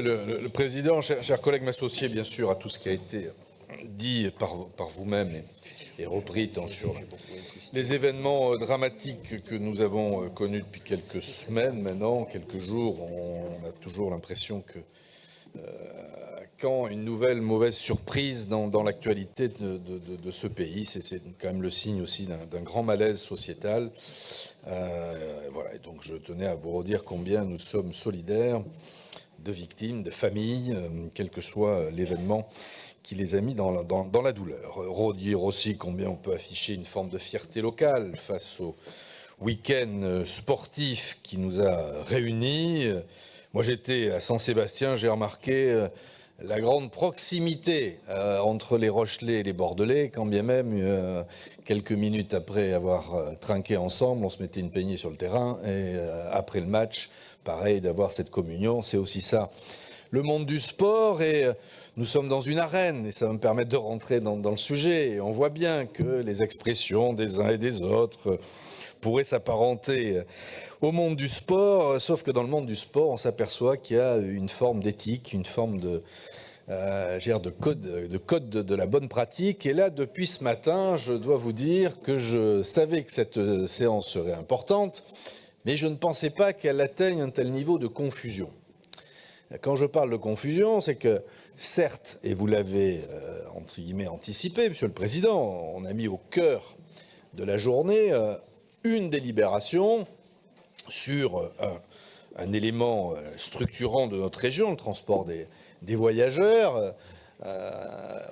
Le Président, chers collègues, m'associer bien sûr à tout ce qui a été dit par vous-même et repris tant sur les événements dramatiques que nous avons connus depuis quelques semaines maintenant, quelques jours. On a toujours l'impression que quand une nouvelle mauvaise surprise dans l'actualité de ce pays, c'est quand même le signe aussi d'un grand malaise sociétal. Voilà, et donc je tenais à vous redire combien nous sommes solidaires de victimes, de familles, quel que soit l'événement qui les a mis dans la douleur. Redire aussi combien on peut afficher une forme de fierté locale face au week-end sportif qui nous a réunis. Moi j'étais à Saint-Sébastien, j'ai remarqué la grande proximité entre les Rochelais et les Bordelais, quand bien même quelques minutes après avoir trinqué ensemble, on se mettait une peignée sur le terrain et après le match, pareil, d'avoir cette communion, c'est aussi ça. Le monde du sport, et nous sommes dans une arène, et ça va me permettre de rentrer dans le sujet. Et on voit bien que les expressions des uns et des autres pourraient s'apparenter au monde du sport, sauf que dans le monde du sport, on s'aperçoit qu'il y a une forme d'éthique, une forme de code de la bonne pratique. Et là, depuis ce matin, je dois vous dire que je savais que cette séance serait importante, mais je ne pensais pas qu'elle atteigne un tel niveau de confusion. Quand je parle de confusion, c'est que, certes, et vous l'avez, entre guillemets, anticipé, Monsieur le Président, on a mis au cœur de la journée une délibération sur un élément structurant de notre région, le transport des voyageurs,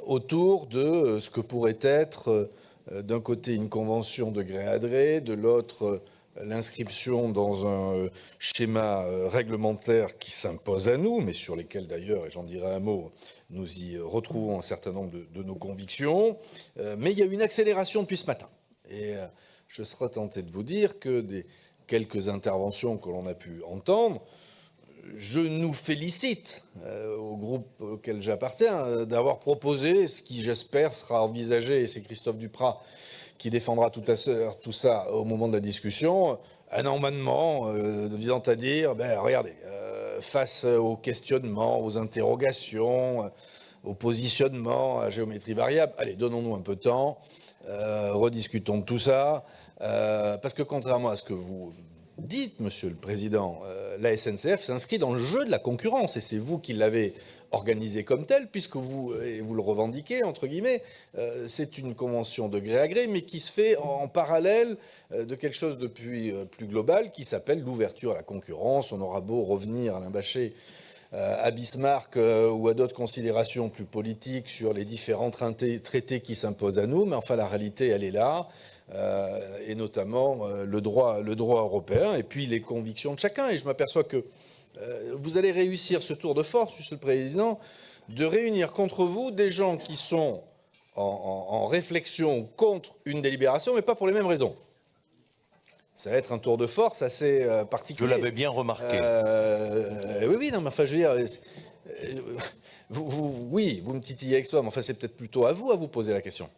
autour de ce que pourrait être, d'un côté, une convention de gré à gré, de l'autre, l'inscription dans un schéma réglementaire qui s'impose à nous, mais sur lesquels d'ailleurs, et j'en dirai un mot, nous y retrouvons un certain nombre de nos convictions. Mais il y a eu une accélération depuis ce matin. Et je serais tenté de vous dire que des quelques interventions que l'on a pu entendre, je nous félicite, au groupe auquel j'appartiens, d'avoir proposé ce qui, j'espère, sera envisagé, et c'est Christophe Duprat qui défendra tout ça au moment de la discussion, un amendement visant à dire, regardez, face aux questionnements, aux interrogations, au positionnement à géométrie variable, allez, donnons-nous un peu de temps, rediscutons de tout ça, parce que contrairement à ce que vous dites, Monsieur le Président, la SNCF s'inscrit dans le jeu de la concurrence, et c'est vous qui l'avez organisé comme tel, puisque vous le revendiquez, entre guillemets, c'est une convention de gré à gré, mais qui se fait en parallèle de quelque chose de plus global, qui s'appelle l'ouverture à la concurrence. On aura beau revenir, Alain Bachet, à Bismarck ou à d'autres considérations plus politiques sur les différents traités qui s'imposent à nous, mais enfin la réalité, elle est là. Et notamment le droit européen et puis les convictions de chacun. Et je m'aperçois que vous allez réussir ce tour de force, Monsieur le Président, de réunir contre vous des gens qui sont en réflexion contre une délibération, mais pas pour les mêmes raisons. Ça va être un tour de force assez particulier. Je l'avais bien remarqué. Oui, non, mais enfin, je veux dire, oui, vous me titillez avec soi, mais enfin, c'est peut-être plutôt à vous poser la question.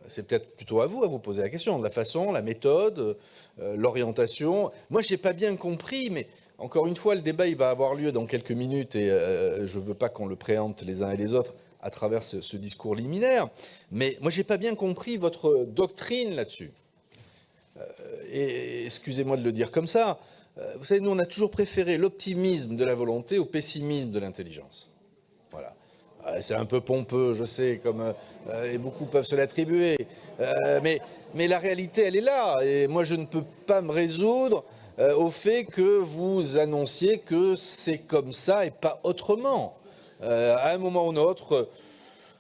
C'est peut-être plutôt à vous poser la question, de la façon, la méthode, l'orientation. Moi, je n'ai pas bien compris, mais encore une fois, le débat, il va avoir lieu dans quelques minutes, et je ne veux pas qu'on le préempte les uns et les autres à travers ce discours liminaire, mais moi, je n'ai pas bien compris votre doctrine là-dessus. Et excusez-moi de le dire comme ça, vous savez, nous, on a toujours préféré l'optimisme de la volonté au pessimisme de l'intelligence. Voilà. C'est un peu pompeux, je sais, et beaucoup peuvent se l'attribuer. Mais la réalité, elle est là. Et moi, je ne peux pas me résoudre au fait que vous annonciez que c'est comme ça et pas autrement. À un moment ou un autre,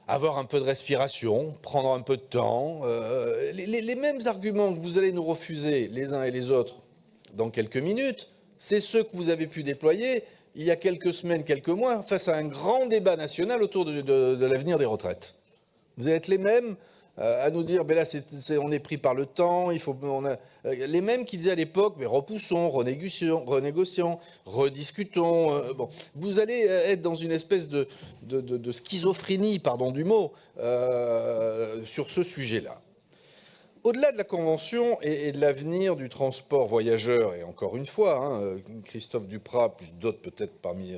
avoir un peu de respiration, prendre un peu de temps. Les mêmes arguments que vous allez nous refuser les uns et les autres dans quelques minutes, c'est ceux que vous avez pu déployer il y a quelques semaines, quelques mois, face à un grand débat national autour de l'avenir des retraites. Vous allez être les mêmes à nous dire, là, on est pris par le temps, les mêmes qui disaient à l'époque, mais repoussons, renégocions, rediscutons. Bon. Vous allez être dans une espèce de schizophrénie, pardon du mot, sur ce sujet-là. Au-delà de la Convention et de l'avenir du transport voyageur, et encore une fois, Christophe Duprat, plus d'autres peut-être parmi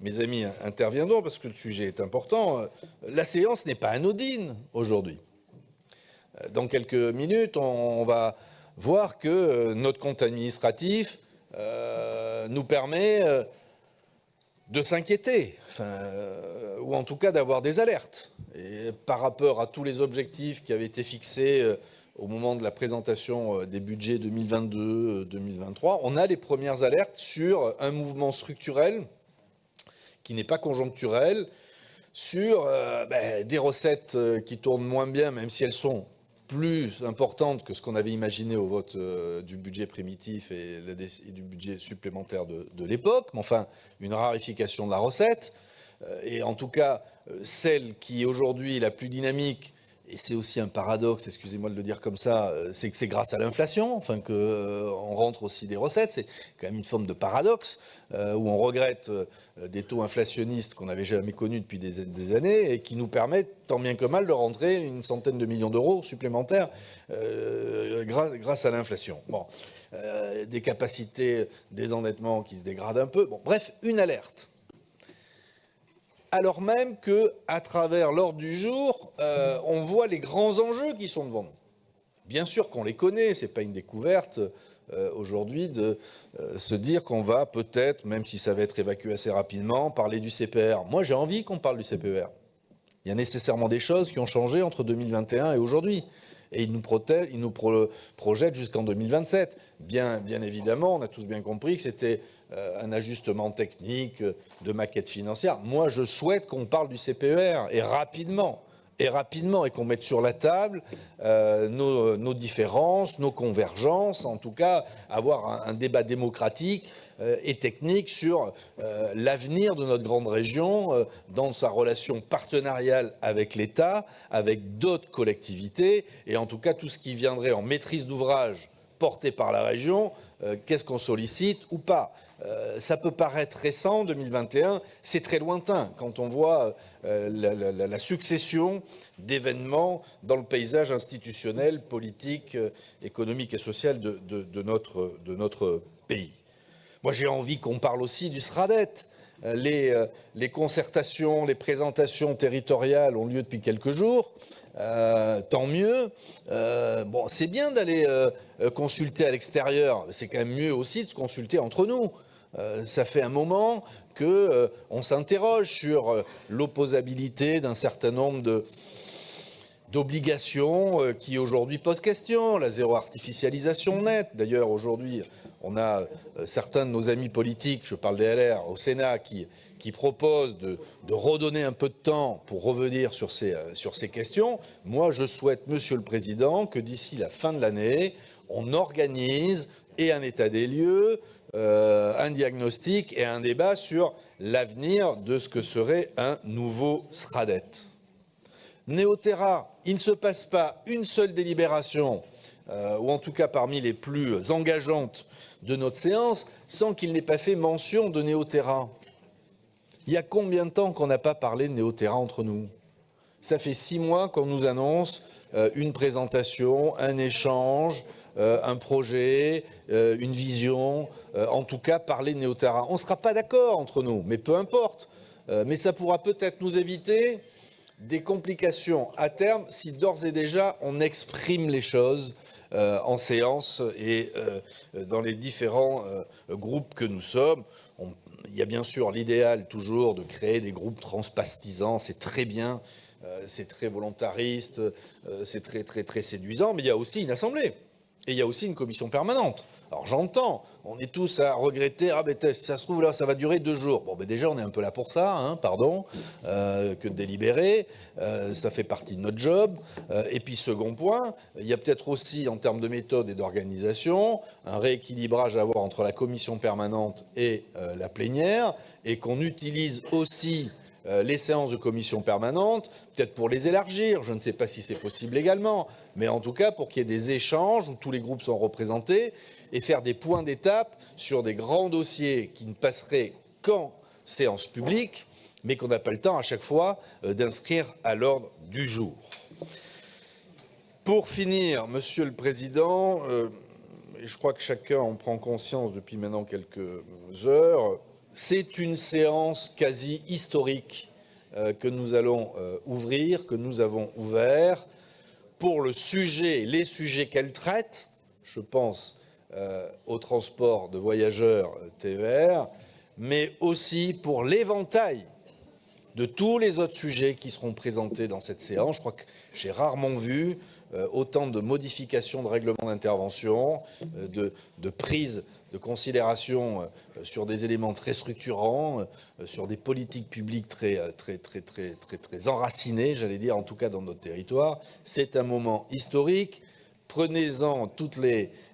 mes amis interviendront parce que le sujet est important. La séance n'est pas anodine aujourd'hui. Dans quelques minutes, on va voir que notre compte administratif nous permet de s'inquiéter, ou en tout cas d'avoir des alertes. Et par rapport à tous les objectifs qui avaient été fixés au moment de la présentation des budgets 2022-2023, on a les premières alertes sur un mouvement structurel qui n'est pas conjoncturel, sur des recettes qui tournent moins bien, même si elles sont plus importantes que ce qu'on avait imaginé au vote du budget primitif et du budget supplémentaire de l'époque, mais enfin, une raréfication de la recette, et en tout cas, celle qui aujourd'hui est la plus dynamique, et c'est aussi un paradoxe, excusez-moi de le dire comme ça, c'est que c'est grâce à l'inflation, enfin qu'on rentre aussi des recettes, c'est quand même une forme de paradoxe, où on regrette des taux inflationnistes qu'on n'avait jamais connus depuis des années, et qui nous permettent, tant bien que mal, de rentrer une centaine de millions d'euros supplémentaires grâce à l'inflation. Bon, des capacités d'endettement qui se dégradent un peu, bon, bref, une alerte. Alors même qu'à travers l'ordre du jour, on voit les grands enjeux qui sont devant nous. Bien sûr qu'on les connaît, ce n'est pas une découverte aujourd'hui de se dire qu'on va peut-être, même si ça va être évacué assez rapidement, parler du CPR. Moi, j'ai envie qu'on parle du CPR. Il y a nécessairement des choses qui ont changé entre 2021 et aujourd'hui. Et il nous projette jusqu'en 2027. Bien évidemment, on a tous bien compris que c'était un ajustement technique de maquette financière. Moi, je souhaite qu'on parle du CPER et rapidement, et qu'on mette sur la table nos différences, nos convergences, en tout cas avoir un débat démocratique et technique sur l'avenir de notre grande région dans sa relation partenariale avec l'État, avec d'autres collectivités, et en tout cas tout ce qui viendrait en maîtrise d'ouvrage porté par la région, qu'est-ce qu'on sollicite ou pas. Ça peut paraître récent, 2021, c'est très lointain quand on voit la succession d'événements dans le paysage institutionnel, politique, économique et social de notre pays. Moi, j'ai envie qu'on parle aussi du SRADET. Les concertations, les présentations territoriales ont lieu depuis quelques jours. Tant mieux. Bon, c'est bien d'aller consulter à l'extérieur. C'est quand même mieux aussi de se consulter entre nous. Ça fait un moment qu'on s'interroge sur l'opposabilité d'un certain nombre d'obligations qui aujourd'hui posent question. La zéro artificialisation nette. D'ailleurs, aujourd'hui, on a certains de nos amis politiques, je parle des LR, au Sénat, qui proposent de redonner un peu de temps pour revenir sur ces questions. Moi, je souhaite, Monsieur le Président, que d'ici la fin de l'année, on organise un état des lieux, un diagnostic et un débat sur l'avenir de ce que serait un nouveau SRADET. Néoterra, il ne se passe pas une seule délibération, ou en tout cas parmi les plus engageantes de notre séance, sans qu'il n'ait pas fait mention de Néoterra. Il y a combien de temps qu'on n'a pas parlé de Néoterra entre nous? Ça fait 6 mois qu'on nous annonce une présentation, un échange, un projet, une vision, en tout cas parler de Néoterra. On ne sera pas d'accord entre nous, mais peu importe. Mais ça pourra peut-être nous éviter des complications à terme si d'ores et déjà on exprime les choses en séance et dans les différents groupes que nous sommes. Il y a bien sûr l'idéal toujours de créer des groupes transpartisans, c'est très bien, c'est très volontariste, c'est très séduisant, mais il y a aussi une assemblée. Et il y a aussi une commission permanente. Alors j'entends, on est tous à regretter, ah ben ça se trouve là, ça va durer 2 jours. Bon ben déjà on est un peu là pour ça, hein, pardon, que de délibérer, ça fait partie de notre job. Et puis second point, il y a peut-être aussi en termes de méthode et d'organisation, un rééquilibrage à avoir entre la commission permanente et la plénière, et qu'on utilise aussi les séances de commission permanente, peut-être pour les élargir, je ne sais pas si c'est possible également, mais en tout cas pour qu'il y ait des échanges où tous les groupes sont représentés et faire des points d'étape sur des grands dossiers qui ne passeraient qu'en séance publique, mais qu'on n'a pas le temps à chaque fois d'inscrire à l'ordre du jour. Pour finir, Monsieur le Président, je crois que chacun en prend conscience depuis maintenant quelques heures, C'est une séance quasi historique que nous allons ouvrir, que nous avons ouvert pour les sujets qu'elle traite. Je pense au transport de voyageurs TER, mais aussi pour l'éventail de tous les autres sujets qui seront présentés dans cette séance. Je crois que j'ai rarement vu autant de modifications de règlement d'intervention, de prise de considération sur des éléments très structurants, sur des politiques publiques très enracinées, j'allais dire, en tout cas dans notre territoire. C'est un moment historique. Prenez-en toute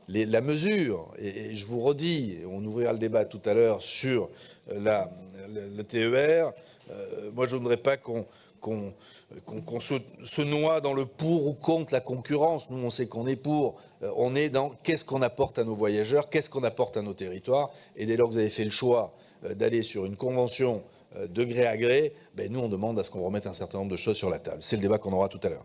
la mesure, et je vous redis, on ouvrira le débat tout à l'heure sur le TER. Moi, je ne voudrais pas qu'on se noie dans le pour ou contre la concurrence. Nous, on sait qu'on est pour. On est dans qu'est-ce qu'on apporte à nos voyageurs, qu'est-ce qu'on apporte à nos territoires. Et dès lors que vous avez fait le choix d'aller sur une convention de gré à gré, nous, on demande à ce qu'on remette un certain nombre de choses sur la table. C'est le débat qu'on aura tout à l'heure.